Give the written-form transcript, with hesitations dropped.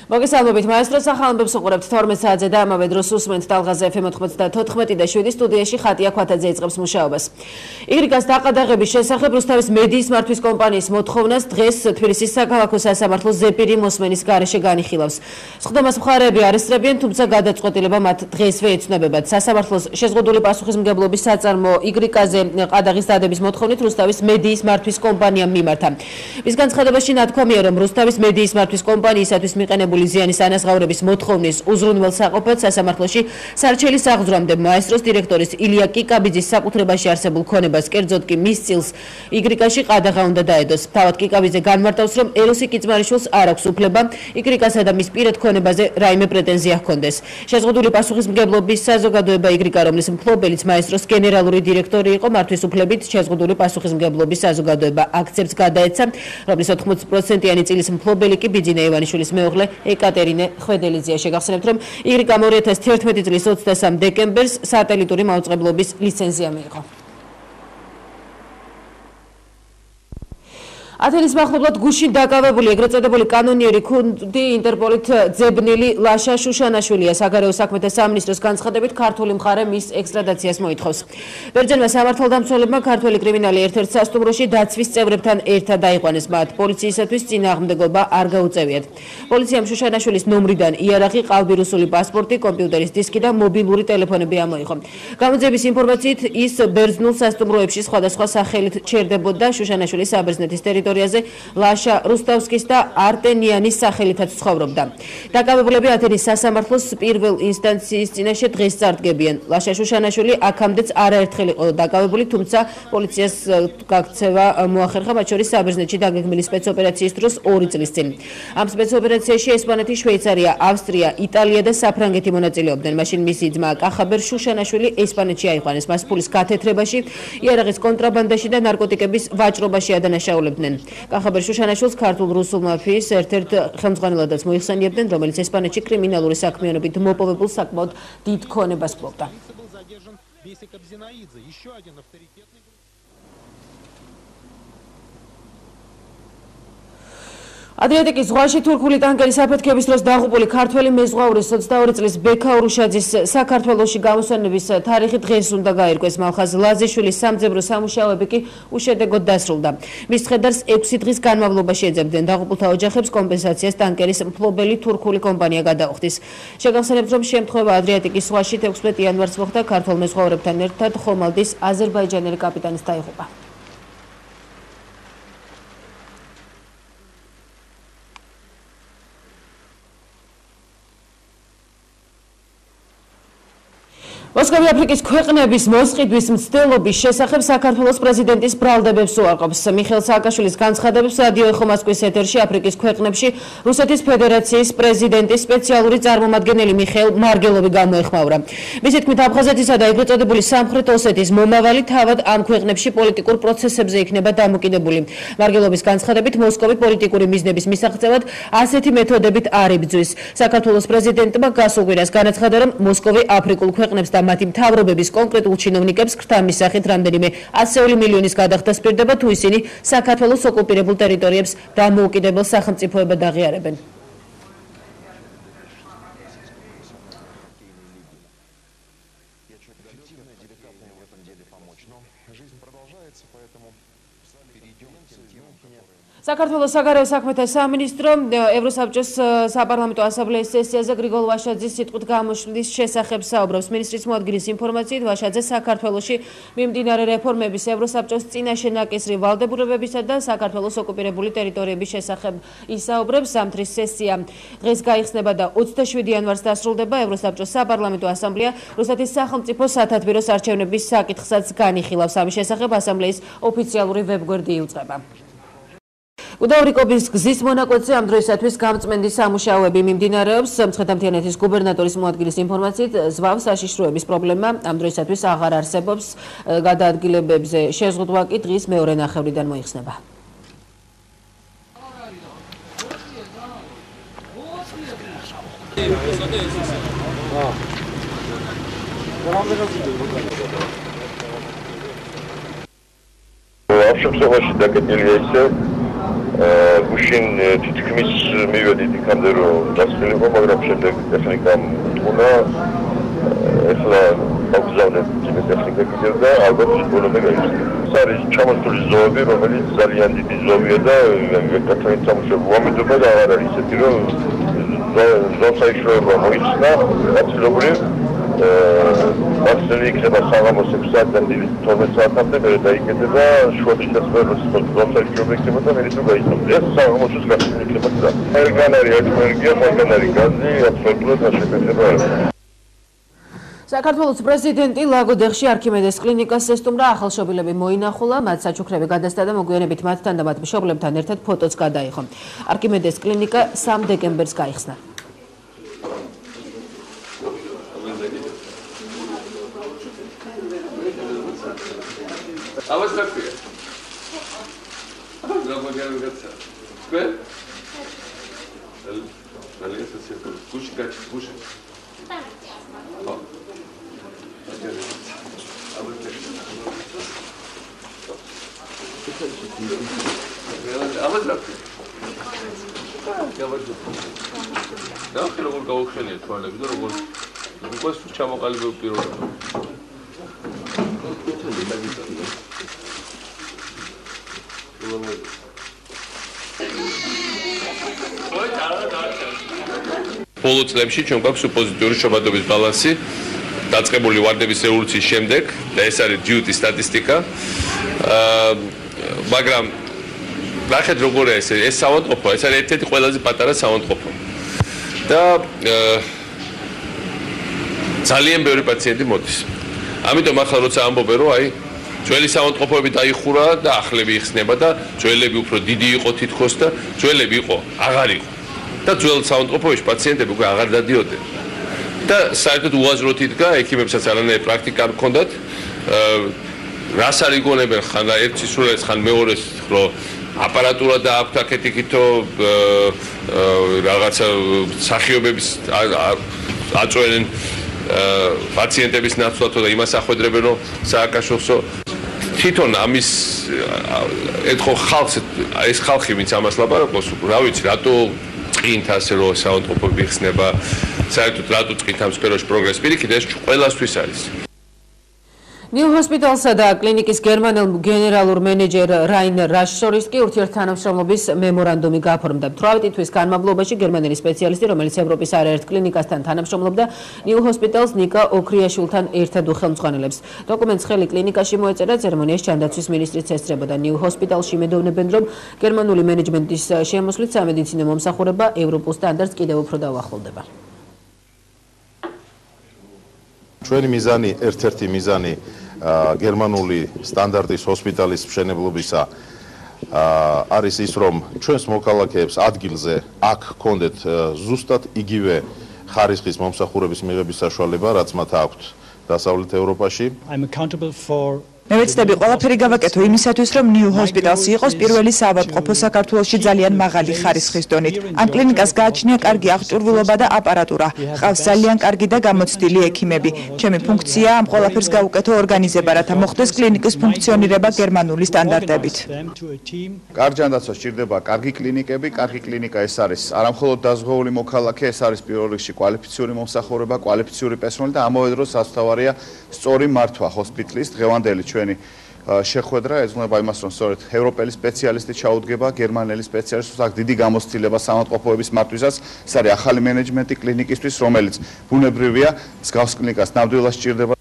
მოგესალმებით მაესტრო სახალხოს უყურებთ 12 საათზე და ამავე დროს უსმენთ ტალღაზე FM 94 და 7 სტუდიაში ხატია ხვათაძე იწყებს მუშაობას. იგრიგას დაყადაღების შესახებ რუსთავის მედიის მართვის კომპანიის მოთხოვნას დღეს თბილისის საქალაქო სასამართლოს ზეპირი მოსმენის გარეშე განიხილავს. სხდომას მხარეები არესტრებიან, თუმცა გადაწყვეტილება მათ დღესვე ეცნობებათ. სასამართლოს შეზღუდული პასუხისმგებლობის საწარმო იგრიგაზე ყადაღის დადების მოთხოვნით რუსთავის მედიის მართვის კომპანიამ მიმართა. მის განცხადებაში ნათქვამია, რომ რუსთავის მედიის მართვის კომპანიისათვის მიყენებული ზიანის ანაზღაურების მოთხოვნის უზრუნველ საყოფად სასამართლოში სარჩელის აღძვრამდე მაესტროს დირექტორის ილია კიკაბიძის საკუთრებაში არსებულ ქონებას, კერძოდ კი მის წილს იგრიგაში ყადაღა უნდა დაედოს. თავად კიკაბიძე განმარტავს, რომ ეროსი კიცმარიშვილს არ აქვს უფლება იგრიგასა და მის პირად ქონებაზე რაიმე პრეტენზია ჰქონდეს. შეზღუდული პასუხისმგებლობის საზოგადოება იგრიგა, რომლის მფლობელიც მაესტროს გენერალური დირექტორი იყო, მართვის უფლებით შეზღუდული პასუხისმგებლობის საზოგადოება აქცევს გადაეცა, რომლის 80%-იანი წილის მფლობელი კი ბიძინა ივანიშვილის მეუღლე ეკატერინე ხვედელიძეა. შეგახსენებთ, რომ იგრიგამ 2011 წლის 23 დეკემბერს სატელიტური მაუწყებლობის ლიცენზია მიიღო. ათენის მახლობლად გუშინ დაკავებული ეგრეთ წოდებული კანონიერი ქუნდი ინტერპოლით ძებნილი ლაშა შუშანაშვილია. საგარეო საქმეთა სამინისტროს განცხადებით ქართული მხარე მის ექსტრადაციას მოითხოვს. ბერძენმა სამართალდამცველებმა ქართველი კრიმინალი ერთ-ერთ სასტუმროში დაცვის წევრებთან ერთად დაიყვანეს. მათ პოლიციისათვის წინააღმდეგობა არ გაუწევიათ. პოლიციამ შუშანაშვილის ნომრიდან იარაღი, ყალბი რუსული პასპორტი, კომპიუტერის დისკი და მობილური ტელეფონები ამოიღო. გამოძიების ინფორმაციით ის ბერძნულ სასტუმროებში სხვადასხვა სახელით ჩერდებოდა. შუშანაშვილის საბერძნეთის ტერიტორიაზე ლაშა რუსტავსკის და არტენიანის სახელითაც ცხოვრობდა. დაკავებულები ათენის სასამართლოს პირველ ინსტანციის წინაშე დღეს წარდგებიან. ლაშა შუშანაშვილი აქამდეც არაერთხელ იყო დაკავებული, თუმცა პოლიციას გაქცევა მოახერხა, მათ შორის საბერძნეთში დაგეგმილი სპეცოპერაციის დროს 2 წლის წინ. ამ სპეცოპერაციაში ესპანეთი, შვეიცარია, ავსტრია, იტალია და საფრანგეთი მონაწილეობდნენ. მაშინ მისი ძმა კახაბერ შუშანაშვილი ესპანეთში აიყვანეს. მას ფულის გათეთრებაში, იარაღის კონტრაბანდაში და ნარკოტიკების ვაჭრობაში ადანაშაულებდნენ. კახაბერ შუშანაშვილს ქართულ რუსულ მაფიის ერთ-ერთ ხელმძღვანელადაც მოიხსენიებდნენ, რომელიც ესპანეთში კრიმინალური საქმიანობით მოპოვებულ საკმაოდ დიდ ქონებას ფლობდა. ადრიატიკის ზღვაში თურქული ტანკერის აფეთქების დროს დაღუპული ქართველი მეზღვაურის 22 წლის ბექა ურუშაძის საქართველოში გამოსვენების თარიღი დღეს უნდა გაირკვეს. მალხაზ ლაზიშვილის სამძებრო სამუშაოები კი უშედეგოდ დასრულდა. მის ხედარს 6 დღის განმავლობაში ეძებდნენ. დაღუპულთა ოჯახებს კომპენსაციას ტანკერის მფლობელი თურქული კომპანია გადაუხდის. შეგახსენებთ, რომ შემთხვევა ადრიატიკის ზღვაში 16 იანვარს მოხდა. ქართველ მეზღვაურებთან ერთად ხომალდის აზერბაიჯანელი კაპიტანის დაიღუპა. მოსკოვი აფრიკის ქვეყნების მოსყიდვის მცდელობის შესახებ საქართველოს პრეზიდენტის ბრალდებებს უარყოფს. მიხეილ სააკაშვილის განცხადებებს რადიო ეხო მოსკოვის ეთერში აფრიკის ქვეყნებში რუსეთის ფედერაციის პრეზიდენტის სპეციალური წარმომადგენელი მიხეილ მარგელოვი გამოეხმაურა. მისი თქმით, აფხაზეთისა და ეგრეთ წოდებული სამხრეთ ოსეთის მომავალი თავად ამ ქვეყნებში პოლიტიკურ პროცესებზე იქნება დამოკიდებული. მარგელოვის განცხადებით, მოსკოვი პოლიტიკური მიზნების მისაღწევად ასეთი მეთოდებით არ იბრძვის. საქართველოს პრეზიდენტმა გასულ კვირას განაცხადა, რომ მოსკოვი აფრიკულ ქვეყნებს და მათი მთავრობების კონკრეტულ ჩინოვნიკებს ქრთამის მისახით რამდენიმე 100 მილიონის გადახდა სპირდება, თუ ისინი საქართველოს ოკუპირებულ ტერიტორიებს დამოუკიდებელ სახელმწიფოებად აღიარებენ. საქართველოს საგარეო საქმეთა სამინისტრო ევროსაბჭოს საპარლამენტო ასამბლეის სესიაზე გრიგოლ ვაშაძის სიტყვით გამოშლის შესახებ საუბრობს. მინისტრის მოადგილის ინფორმაციით, ვაშაძე საქართველოში მიმდინარე რეფორმების, ევროსაბჭოს წინაშე ნაკისრი ვალდებულებებისა და საქართველოს ოკუპირებული ტერიტორიების შესახებ ისაუბრებს. ზამთრის სესია დღეს გაიხსნება და 27 იანვარს დასრულდება. ევროსაბჭოს საპარლამენტო ასამბლეა რუსეთის სახელმწიფო სათათბიროს არჩევნების საკითხსაც განიხილავს. ამის შესახებ ასამბლეის ოფიციალური ვებგვერდი იუწყება. უდავრიკობის გზის მონაკვეთზე ამ დროისათვის გამწმენდის სამუშაოები მიმდინარეობს. მცხეთა-მთიანეთის გუბერნატორის მოადგილის ინფორმაციით, ზვავ საშიშროების პრობლემა ამ დროისათვის აღარ არსებობს. გადაადგილებებზე შეზღუდვა კი დღის მეორე ნახევრიდან მოიხსნება. Avşam savaşı da getirilirse გუშინ თითქმის მივედით იქამდე რომ დასრულიყო, მაგრამ შემდეგ ტექნიკამ თუნა ეხლა მოგზავნეთ ტექნიკა კიდევ და ალბათ ბოლომდე გაიხსნა. ეს არის ჩამოსული ზოები, რომელიც ძალიან დიდი ზოებია და კეთილით სამუშაო ამიტომა და არ არის ისეთი რომ ზოთაიშროება მოიხსნა, აცილობრივ Actually, იქნება საღამოს 6 საათიდან 12 საათამდე მე დაიკეთება შუადღის დასწრების ზოთაიშროება იქნება და მე ისო გაიცნობ. ეს საღამოს გასული იქნება და ყველგან არის ენერგია, ყველგან არის გაზი, აბსოლუტურად შეფეთება არის. საქართველოს პრეზიდენტი ლაგოდეხში არქიმედეს კლინიკას ესტუმრა, ახალშობილები მოინახულა, მათ საჩუქრები გადასცა და მოგვიანებით მათთან და მათ მშობლებთან ერთად ფოტოც გადაიღო. არქიმედეს კლინიკა 3 დეკემბერს გაიხსნა. Авось такое. Заблагодариться. Сколько? Залезть все. Кушать, кушать. Авось такое. Я возьму. Да, როგორ გავუხსენიეთ თვალები და როგორ უკვე ჩამოყალიბებ პირველად. Ბოლო წლებში ჩვენ გვაქვს პოზიტიური შობადობის ბალანსი დაწყებული ვარდების რევოლუციის შემდეგ და ეს არის ჯიუტის სტატისტიკა. მაგრამ ნახეთ როგორია ეს საავადმყოფო, ეს არის ერთ-ერთი ყველაზე პატარა საავადმყოფო. და ძალიან ბევრი პაციენტი მოდის. ამიტომ ახლა როცა ამბობენ რომ აი ძველი საავადმყოფოები დაიხურა და ახლები იხსნება და ძველები უფრო დიდი იყო თითქოს და ძველები იყო აღარ იყო. და ძველ საავადმყოფოში პაციენტები უკვე აღარ დადიოდნენ. და საერთოდ უაზროდ იდგა ექიმებსაც არანაირი პრაქტიკა არ ჰქონდათ. რას არ იგონებენ ხან ერთ სისულელეს ხან მეორეს რომ აპარატურა დააქვთ აქეთ-იქითო რაღაცა სახიობების აწვენენ პაციენტების ნაცვლად და იმას ახვედრებენ რომ სააკაშოხსო თვითონ ამის ეთქო ხალხს ეს ხალხი ვინც ამას ლაპარაკობს რა ვიცი რატო წინთ ასე რომ საავადმყოფოები იხსნება საერთოდ რატო წინთ ამ სფეროში პროგრესი პირიქით ეს ყველასთვის არის New Hospitalsა და კლინიკის გენერალურ მენეჯერ რაინერ რაშს შორის კი ურთიერთთანამშრომლობის მემორანდუმი გაფორმდა. 18 თვის განმავლობაში გერმანელი სპეციალისტი, რომელიც ევროპის არაერთ კლინიკასთან თანამშრომლობდა, New Hospitals ნიკა ოქრიაშვილთან ერთად უხელმძღვანელებს. დოკუმენტს ხელი კლინიკაში მოეწერა ცერემონიაში ჯანდაცვის მინისტრიც ესწრებოდა. New Hospitalsში იმედოვნებენ, რომ გერმანული მენეჯმენტის შემოსვლით სამედიცინო მომსახურება ევროპულ სტანდარტს კიდევ უფრო დაუახლოვდება. ჩვენი მიზანი ერთ-ერთი მიზანი გერმანული სტანდარტის ჰოსპიტალის მშენებლობისა არის ის რომ ჩვენს მოქალაქეებს ადგილზე აქ ჰქონდეთ ზუსტად იგივე ხარისხის მომსახურების მიღების საშუალება რაც მათ აქვთ დასავლეთ ევროპაში მე ვეცდები ყველაფერი გავაკეთო იმისათვის რომ New Hospitals იყოს პირველი საავადმყოფო საქართველოში ძალიან მაღალი ხარისხის დონით. ამ კლინიკას გააჩნია კარგი აღჭურვილობა და აპარატურა. ყავს ძალიან კარგი და გამოცდილი ექიმები. ჩემი ფუნქციაა ამ ყველაფერს გავუკეთო ორგანიზება, რათა მოხდეს კლინიკის ფუნქციონირება გერმანული სტანდარტებით. კარგ ჯანდაცვას სჭირდება კარგი კლინიკები, კარგი კლინიკა ეს არის არამხოლოდ დაზღვეული მოქალაქე, ეს არის პირველ რიგში კვალიფიციური მომსახურება, კვალიფიციური პერსონალი და ამავე დროს სასწავარია სწორი მართვა ჰოსპიტალის დღევანდელი ჩვენი შეხვედრა ეძღვნება იმას რომ სწორედ ევროპელი სპეციალისტი ჩაუდგება გერმანელი სპეციალისტს აქ დიდი გამოცდილება საავადმყოფოების მართვისას ეს არის ახალი მენეჯმენტი კლინიკისთვის რომელიც ბუნებრივია მსგავს კლინიკას ნამდვილად სჭირდება